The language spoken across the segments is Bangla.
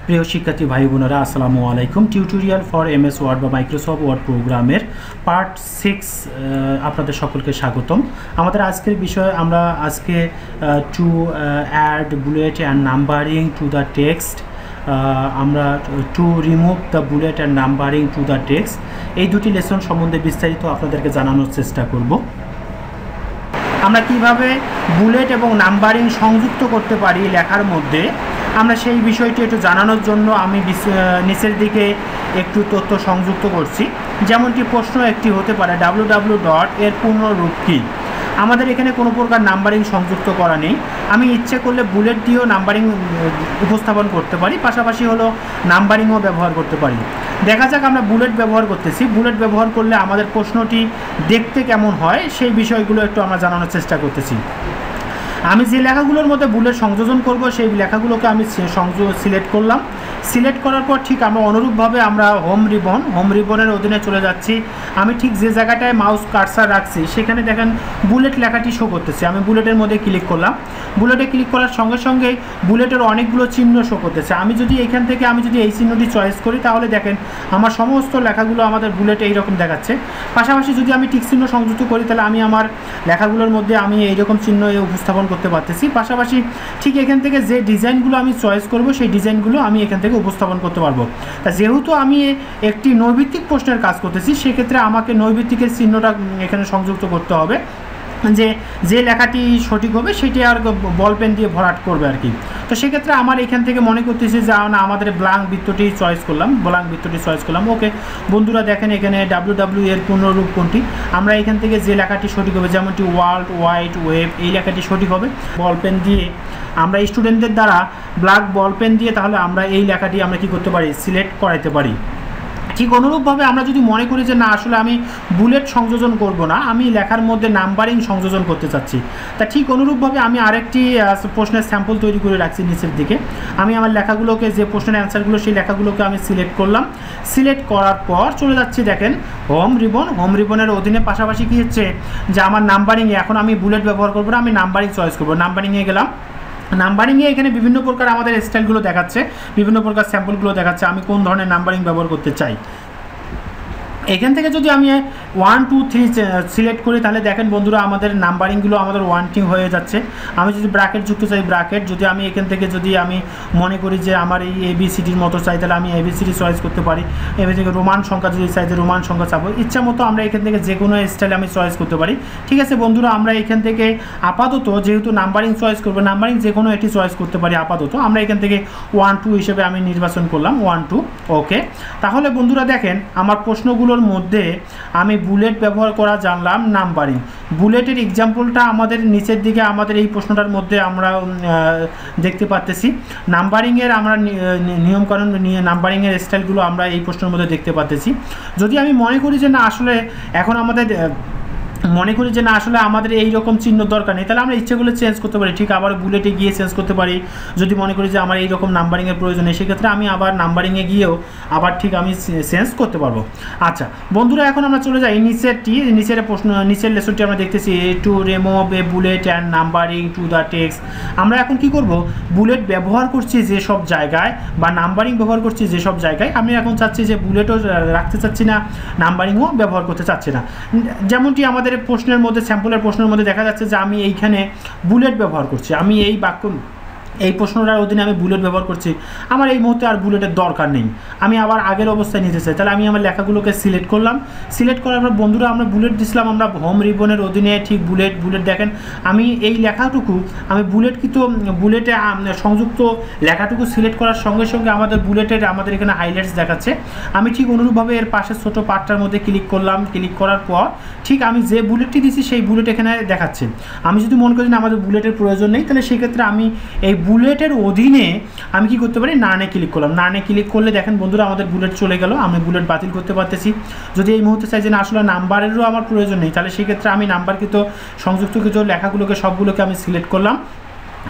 প্রিয় শিক্ষার্থী ভাই বোনেরা আসসালামু আলাইকুম। টিউটোরিয়াল ফর এমএস ওয়ার্ড বা মাইক্রোসফট ওয়ার্ড প্রোগ্রামের পার্ট 6 আপনাদের সকলকে স্বাগতম। আমাদের আজকের বিষয় আমরা আজকে to add bullet and numbering to the text, আমরা to remove the bullet and numbering to the text, এই দুটি লেসন সম্বন্ধে বিস্তারিত আপনাদেরকে জানানোর চেষ্টা করব। আমরা কিভাবে বুলেট এবং নাম্বারিং সংযুক্ত করতে পারি লেখার মধ্যে, আমরা সেই বিষয়টি একটু জানানোর জন্য আমি নিচের দিকে একটু তথ্য সংযুক্ত করছি। যেমনটি প্রশ্ন একটি হতে পারে www ডট এর পূর্ণরূপ কী। আমাদের এখানে কোনো প্রকার নাম্বারিং সংযুক্ত করা নেই। আমি ইচ্ছে করলে বুলেট দিয়েও নাম্বারিং উপস্থাপন করতে পারি, পাশাপাশি হলো নাম্বারিংও ব্যবহার করতে পারি। দেখা যাক আমরা বুলেট ব্যবহার করতেছি। বুলেট ব্যবহার করলে আমাদের প্রশ্নটি দেখতে কেমন হয় সেই বিষয়গুলো একটু আমরা জানানোর চেষ্টা করতেছি। আমি যে লেখাগুলোর মধ্যে বুলেট সংযোজন করব সেই লেখাগুলোকে আমি সিলেক্ট করলাম। সিলেক্ট করার পর ঠিক আমরা অনুরূপভাবে আমরা হোম রিবনের অধীনে চলে যাচ্ছি। আমি ঠিক যে জায়গাটায় মাউস কার্সার রাখছি সেখানে দেখেন বুলেট লেখাটি শো করতেছে। আমি বুলেটের মধ্যে ক্লিক করলাম। বুলেটে ক্লিক করার সঙ্গে সঙ্গে বুলেটের অনেকগুলো চিহ্ন শো করতেছে। আমি যদি এখান থেকে এই চিহ্নটি চয়েস করি তাহলে দেখেন আমার সমস্ত লেখাগুলো আমাদের বুলেটে এইরকম দেখাচ্ছে। পাশাপাশি যদি আমি টিক চিহ্ন সংযুক্ত করি তাহলে আমি আমার লেখাগুলোর মধ্যে আমি এইরকম চিহ্ন উপস্থাপন করতে পারতেছি। পাশাপাশি ঠিক এখান থেকে যে ডিজাইনগুলো আমি চয়েস করব সেই ডিজাইনগুলো আমি এখান থেকে উপস্থাপন করতে পারবো। তা যেহেতু আমি একটি নৈর্ভিত্তিক প্রশ্নের কাজ করতেছি সেক্ষেত্রে আমাকে নৈর্ভিত্তিকের চিহ্নটা এখানে সংযুক্ত করতে হবে, যে লেখাটি সঠিক হবে সেটি আর বল পেন দিয়ে ভরাট করবে আর কি। তো সেক্ষেত্রে আমার এখান থেকে মনে করতেছি যে না, আমাদের ব্ল্যাঙ্ক বৃত্তটি চয়েস করলাম। ওকে বন্ধুরা, দেখেন এখানে www এর পূর্ণরূপ কোনটি। আমরা এখান থেকে যে লেখাটি সঠিক হবে, যেমনটি ওয়ার্ল্ড ওয়াইড ওয়েব, এই লেখাটি সঠিক হবে। বল পেন দিয়ে আমরা স্টুডেন্টদের দ্বারা ব্ল্যাক বল পেন দিয়ে তাহলে আমরা এই লেখাটি আমরা কি করতে পারি, সিলেক্ট করাইতে পারি। ঠিক অনুরূপভাবে আমরা যদি মনে করি যে না, আসলে আমি বুলেট সংযোজন করব না, আমি লেখার মধ্যে নাম্বারিং সংযোজন করতে চাচ্ছি, তা ঠিক অনুরূপভাবে আমি আরেকটি প্রশ্নের স্যাম্পল তৈরি করে রাখছি নিচের দিকে। আমি আমার লেখাগুলোকে, যে প্রশ্নের অ্যান্সারগুলো সেই লেখাগুলোকে আমি সিলেক্ট করলাম। সিলেক্ট করার পর চলে যাচ্ছি দেখেন হোম রিবনের অধীনে। পাশাপাশি কী হচ্ছে যে আমার নাম্বারিংয়ে, এখন আমি বুলেট ব্যবহার করবো না, আমি নাম্বারিং চয়েস করবো। নাম্বারিংয়ে গেলাম। নাম্বারিংয়ে এখানে বিভিন্ন প্রকার আমাদের স্টাইলগুলো দেখাচ্ছে, বিভিন্ন প্রকার স্যাম্পলগুলো দেখাচ্ছে আমি কোন ধরনের নাম্বারিং ব্যবহার করতে চাই। এখান থেকে যদি আমি 1 2 3 সিলেক্ট করি তাহলে দেখেন বন্ধুরা আমাদের নাম্বারিংগুলো আমাদের ওয়ানটিং হয়ে যাচ্ছে। আমি যদি ব্র্যাকেট যুক্ত চাই ব্র্যাকেট, যদি আমি এখান থেকে যদি আমি মনে করি যে আমার এই ABCDর মতো চাই তাহলে আমি ABCD চয়েস করতে পারি। এবার থেকে রোমান সংখ্যা যদি চাই যে রোমান সংখ্যা চাবো, ইচ্ছা মতো আমরা এখান থেকে যে কোনো স্টাইল আমি চয়েস করতে পারি। ঠিক আছে বন্ধুরা, আমরা এখান থেকে আপাতত যেহেতু নাম্বারিং চয়েস করবো, নাম্বারিং যে কোনো একটি চয়েস করতে পারি আপাতত। আমরা এখান থেকে 1 2 হিসেবে আমি নির্বাচন করলাম 1 2। ওকে, তাহলে বন্ধুরা দেখেন আমার প্রশ্নগুলোর মধ্যে আমি বুলেট ব্যবহার করা জানলাম, নাম্বারিং। বুলেটের এক্সাম্পলটা আমাদের নিচের দিকে আমাদের এই প্রশ্নটার মধ্যে আমরা দেখতে পাচ্ছি। নাম্বারিংয়ের আমরা নিয়মকানুন নিয়ে নাম্বারিংয়ের স্টাইলগুলো আমরা এই প্রশ্নের মধ্যে দেখতে পাচ্ছি। যদি আমি মনে করি যে না, আসলে এখন আমাদের আমাদের এই রকম চিহ্ন দরকার নেই, তাহলে আমরা ইচ্ছেগুলো চেঞ্জ করতে পারি। ঠিক আবার বুলেটে গিয়ে চেঞ্জ করতে পারি। যদি মনে করি যে আমার এই রকম নাম্বারিংয়ের প্রয়োজন নেই সেক্ষেত্রে আমি আবার নাম্বারিংয়ে গিয়েও আবার ঠিক আমি চেঞ্জ করতে পারবো। আচ্ছা বন্ধুরা, এখন আমরা চলে যাই নিচের লেসনটি আমরা দেখতেছি to remove A bullet and numbering to the text. আমরা এখন কি করব, বুলেট ব্যবহার করছি যেসব জায়গায় বা নাম্বারিং ব্যবহার করছি যেসব জায়গায়, আমি এখন চাচ্ছি যে বুলেটও রাখতে চাচ্ছি না, নাম্বারিংও ব্যবহার করতে চাচ্ছি না। যেমনটি আমাদের প্রশ্নের মধ্যে, স্যাম্পলের প্রশ্নের মধ্যে দেখা যাচ্ছে যে আমি এইখানে বুলেট ব্যবহার করছি। আমি এই প্রশ্নটার অধীনে আমি বুলেট ব্যবহার করছি, আমার এই মুহূর্তে আর বুলেটের দরকার নেই, আমি আবার আগের অবস্থায় নিতে চাই। তাহলে আমি আমার লেখাগুলোকে সিলেক্ট করলাম। সিলেক্ট করার পর বন্ধুরা আমরা বুলেট দিছিলাম, আমরা হোম রিবনের অধীনে ঠিক বুলেট দেখেন আমি এই লেখাটুকু আমি বুলেটে সংযুক্ত লেখাটুকু সিলেক্ট করার সঙ্গে সঙ্গে আমাদের এখানে হাইলাইটস দেখাচ্ছে। আমি ঠিক অনুরূপভাবে এর পাশে ছোটো পার্টটার মধ্যে ক্লিক করলাম। ক্লিক করার পর ঠিক আমি যে বুলেটটি দিচ্ছি সেই বুলেট এখানে দেখাচ্ছে। আমি যদি মনে করি না আমাদের বুলেটের প্রয়োজন নেই তাহলে সেক্ষেত্রে আমি এই বুলেটের অধীনে আমি কি করতে পারি, নানে ক্লিক করলাম। নানে ক্লিক করলে দেখেন বন্ধুরা আমাদের বুলেট চলে গেল, আমি বুলেট বাতিল করতে পারতেছি। যদি এই মুহূর্তে চাই যে না, আসলে নাম্বারেরও আমার প্রয়োজন নেই, তাহলে সেক্ষেত্রে আমি নাম্বারকৃত সংযুক্তকৃত লেখাগুলোকে সবগুলোকে আমি সিলেক্ট করলাম।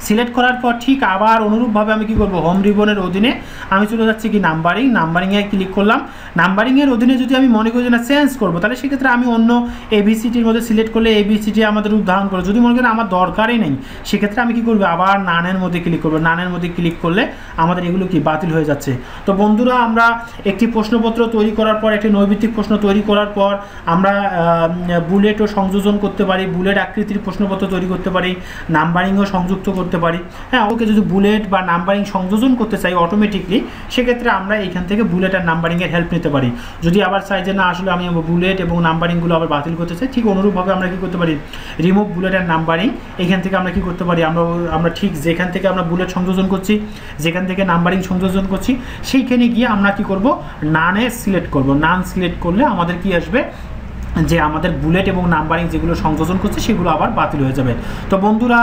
সিলেক্ট করার পর ঠিক আবার অনুরূপভাবে আমি কি করব, হোম রিবনের অধীনে আমি চলে যাচ্ছি কি নাম্বারিংয়ে ক্লিক করলাম। নাম্বারিংয়ের অধীনে যদি আমি মনে করি যে না চেঞ্জ করবো, তাহলে সেক্ষেত্রে আমি অন্য এবিসিটির মধ্যে সিলেক্ট করলে এবিসিটি আমাদের উদাহরণ করবো। যদি মনে করেন আমার দরকারই নেই, সেক্ষেত্রে আমি কি করবো, আবার নানের মধ্যে ক্লিক করবো। নানের মধ্যে ক্লিক করলে আমাদের এগুলো কি বাতিল হয়ে যাচ্ছে। তো বন্ধুরা, আমরা একটি প্রশ্নপত্র তৈরি করার পর, একটি নৈমিত্তিক প্রশ্ন তৈরি করার পর আমরা বুলেটও সংযোজন করতে পারি, বুলেট আকৃতির প্রশ্নপত্র তৈরি করতে পারি, নাম্বারিংও সংযুক্ত করতে পারি। হ্যাঁ, ওকে যদি বুলেট বা নাম্বারিং সংযোজন করতে চাই অটোমেটিকলি, সেক্ষেত্রে আমরা এইখান থেকে বুলেট আর নাম্বারিংয়ের হেল্প নিতে পারি। যদি আবার চাই যে না আসলে আমি বুলেট এবং নাম্বারিংগুলো আবার বাতিল করতে চাই, ঠিক অনুরূপভাবে আমরা কি করতে পারি, রিমুভ বুলেট আর নাম্বারিং, এখান থেকে আমরা কি করতে পারি, আমরা ঠিক যেখান থেকে আমরা বুলেট সংযোজন করছি, যেখান থেকে নাম্বারিং সংযোজন করছি, সেইখানে গিয়ে আমরা কি করব, নানে সিলেক্ট করব। নান সিলেক্ট করলে আমাদের কি আসবে, যে আমাদের বুলেট এবং নাম্বারিং যেগুলো সংযোজন করছে সেগুলো আবার বাতিল হয়ে যাবে। তো বন্ধুরা,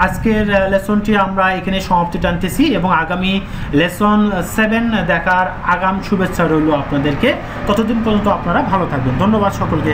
আজকের লেসনটি আমরা এখানে সমাপ্তি টানতেছি এবং আগামী লেসন 7 দেখার আগাম শুভেচ্ছা রইল আপনাদেরকে। ততদিন পর্যন্ত আপনারা ভালো থাকবেন। ধন্যবাদ সকলকে।